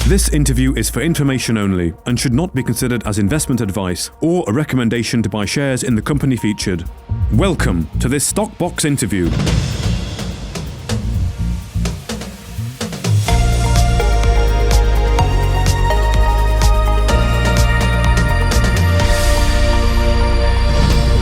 This interview is for information only and should not be considered as investment advice or a recommendation to buy shares in the company featured. Welcome to this Stock Box interview.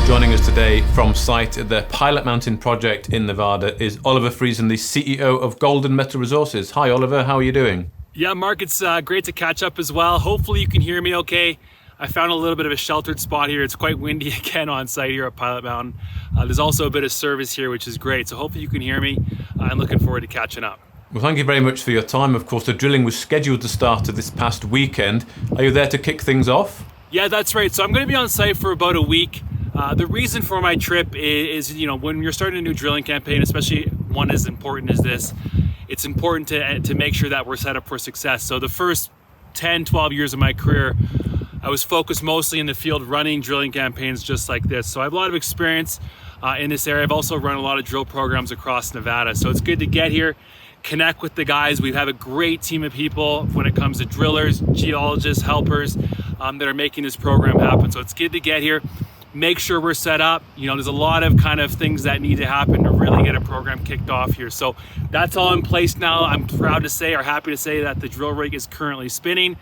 Joining us today from site at the Pilot Mountain project in Nevada is Oliver Friesen, the CEO of Golden Metal Resources. Hi Oliver, how are you doing? Yeah, Mark, it's great to catch up as well. Hopefully you can hear me okay. I found a little bit of a sheltered spot here. It's quite windy again on site here at Pilot Mountain. There's also a bit of service here, which is great. So hopefully you can hear me. I'm looking forward to catching up. Well, thank you very much for your time. Of course, the drilling was scheduled to start this past weekend. Are you there to kick things off? Yeah, that's right. So I'm going to be on site for about a week. The reason for my trip is, when you're starting a new drilling campaign, especially one as important as this, it's important to make sure that we're set up for success. So the first 10, 12 years of my career, I was focused mostly in the field running drilling campaigns just like this. So I have a lot of experience in this area. I've also run a lot of drill programs across Nevada. So it's good to get here, connect with the guys. We have a great team of people when it comes to drillers, geologists, helpers that are making this program happen. So it's good to get here. Make sure we're set up. There's a lot of kind of things that need to happen to really get a program kicked off here. So that's all in place now. I'm proud to say, or happy to say, that the drill rig is currently spinning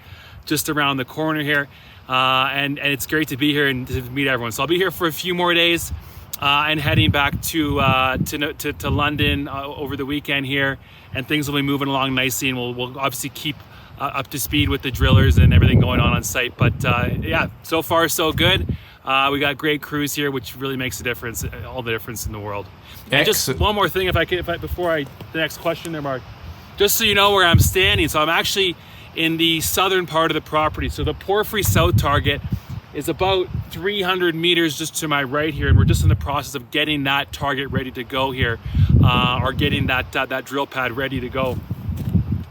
just around the corner here. And it's great to be here and to meet everyone. So I'll be here for a few more days and heading back to London over the weekend here. And things will be moving along nicely, and we'll obviously keep up to speed with the drillers and everything going on site. But yeah, so far so good. We got great crews here, which really makes a difference, all the difference in the world. And just one more thing, the next question there, Mark, just so you know where I'm standing. So I'm actually in the southern part of the property. So the Porphyry South target is about 300 meters just to my right here, and we're just in the process of getting that target ready to go here, or getting that drill pad ready to go.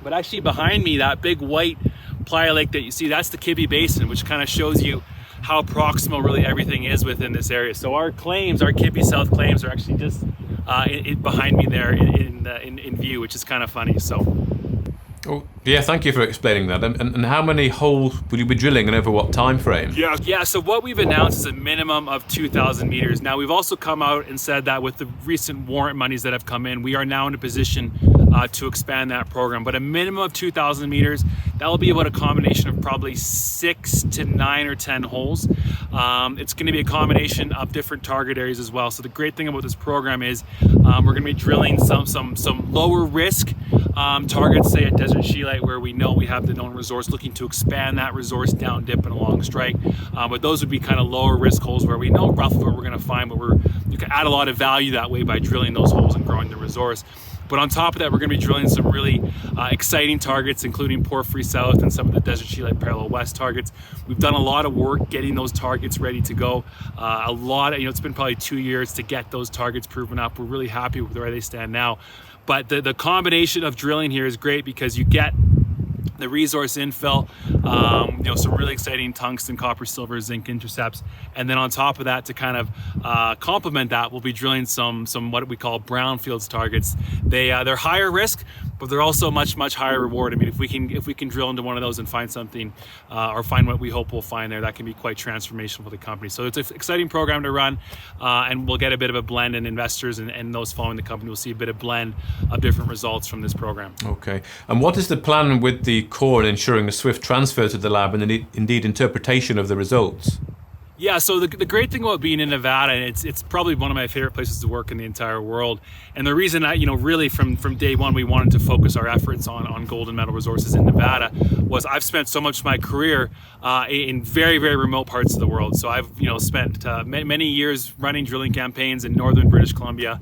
But actually behind me, that big white playa lake that you see, that's the Kibbe Basin, which kind of shows you how proximal really everything is within this area. So our Kibbe South claims, are actually just behind me there in view, which is kind of funny. So. Oh, yeah, thank you for explaining that. And how many holes will you be drilling and over what time frame? Yeah, so what we've announced is a minimum of 2,000 meters. Now, we've also come out and said that with the recent warrant monies that have come in, we are now in a position to expand that program. But a minimum of 2,000 meters, that will be about a combination of probably 6 to 9 or 10 holes. It's going to be a combination of different target areas as well. So the great thing about this program is we're going to be drilling some lower risk targets, say at Desert Scheelite, where we know we have the known resource, looking to expand that resource down dip and along strike. But those would be kind of lower risk holes where we know roughly what we're going to find, but you can add a lot of value that way by drilling those holes and growing the resource. But on top of that, we're going to be drilling some really exciting targets, including Porphyry South and some of the Desert Scheelite Parallel West targets. We've done a lot of work getting those targets ready to go. It's been probably 2 years to get those targets proven up. We're really happy with where they stand now. But the combination of drilling here is great because you get the resource infill, some really exciting tungsten, copper, silver, zinc intercepts. And then on top of that, to kind of complement that, we'll be drilling some what we call brownfields targets. They're higher risk, but they're also much higher reward. I mean, if we can drill into one of those and find something, or find what we hope we'll find there, that can be quite transformational for the company. So it's an exciting program to run, and we'll get a bit of a blend, and investors and those following the company will see a bit of blend of different results from this program. Okay. And what is the plan with the core and ensuring a swift transfer to the lab and indeed interpretation of the results? Yeah, so the great thing about being in Nevada, and it's probably one of my favorite places to work in the entire world. And the reason really from day one, we wanted to focus our efforts on Golden Metal Resources in Nevada was I've spent so much of my career in very, very remote parts of the world. So I've spent many years running drilling campaigns in northern British Columbia,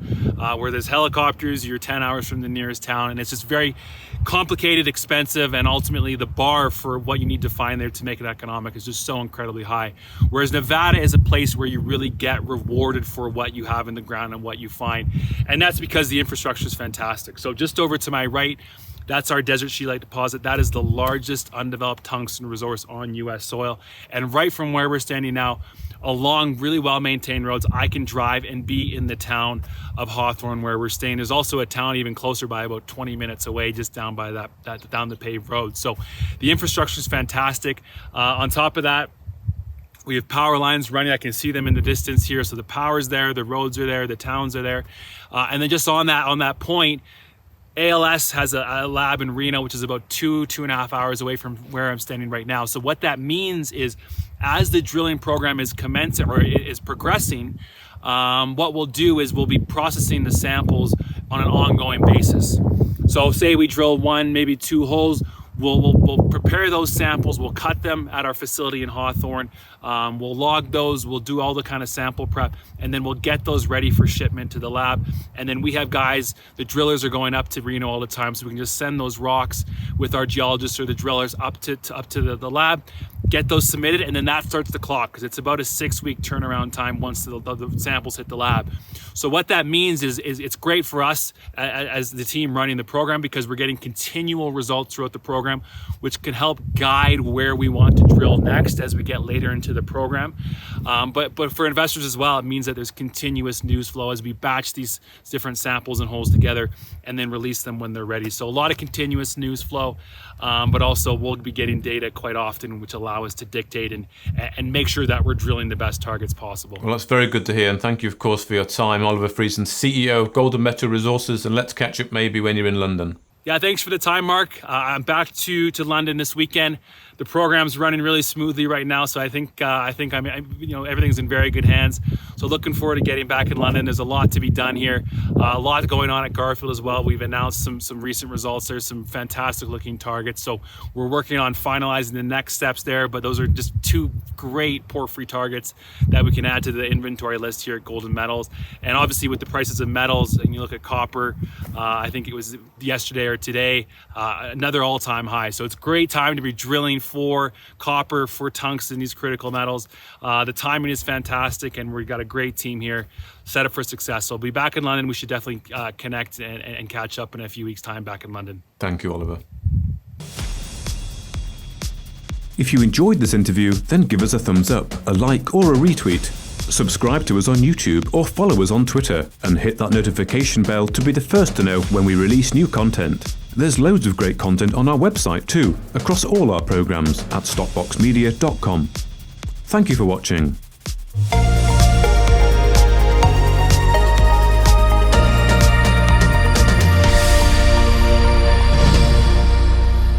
where there's helicopters, you're 10 hours from the nearest town, and it's just very complicated, expensive, and ultimately the bar for what you need to find there to make it economic is just so incredibly high. Whereas Nevada is a place where you really get rewarded for what you have in the ground and what you find. And that's because the infrastructure is fantastic. So just over to my right, that's our Desert Scheelite deposit. That is the largest undeveloped tungsten resource on US soil. And right from where we're standing now, along really well-maintained roads. I can drive and be in the town of Hawthorne where we're staying. There's also a town even closer by, about 20 minutes away, just down by that down the paved road. So the infrastructure is fantastic. On top of that, we have power lines running. I can see them in the distance here. So the power's there, the roads are there, the towns are there. And then just on that point, ALS has a lab in Reno, which is about 2.5 hours away from where I'm standing right now. So what that means is, as the drilling program is commencing or is progressing, what we'll do is we'll be processing the samples on an ongoing basis. So say we drill 1, maybe 2 holes, we'll prepare those samples, we'll cut them at our facility in Hawthorne, we'll log those, we'll do all the kind of sample prep, and then we'll get those ready for shipment to the lab. And then we have guys, the drillers are going up to Reno all the time, so we can just send those rocks with our geologists or the drillers up to the lab, get those submitted, and then that starts the clock, because it's about a 6-week turnaround time once the samples hit the lab. So what that means is it's great for us as the team running the program, because we're getting continual results throughout the program, which can help guide where we want to drill next as we get later into the program. But for investors as well, it means that there's continuous news flow as we batch these different samples and holes together and then release them when they're ready. So a lot of continuous news flow, but also we'll be getting data quite often, which allow us to dictate and make sure that we're drilling the best targets possible. Well, that's very good to hear, and thank you, of course, for your time. Oliver Friesen, CEO, Golden Metal Resources, and let's catch up maybe when you're in London. Yeah, thanks for the time, Mark. I'm back to London this weekend. The program's running really smoothly right now, so I think everything's in very good hands. So looking forward to getting back in London. There's a lot to be done here, a lot going on at Garfield as well. We've announced some recent results. There's some fantastic looking targets, so we're working on finalizing the next steps there. But those are just 2 great porphyry targets that we can add to the inventory list here at Golden Metals. And obviously, with the prices of metals, and you look at copper, I think it was yesterday or today, another all-time high. So it's a great time to be drilling for copper, for tungsten, these critical metals. The timing is fantastic, and we've got a great team here set up for success. So I'll be back in London. We should definitely connect and catch up in a few weeks' time back in London. Thank you, Oliver. If you enjoyed this interview, then give us a thumbs up, a like or a retweet. Subscribe to us on YouTube or follow us on Twitter, and hit that notification bell to be the first to know when we release new content. There's loads of great content on our website too, across all our programs at stockboxmedia.com. Thank you for watching.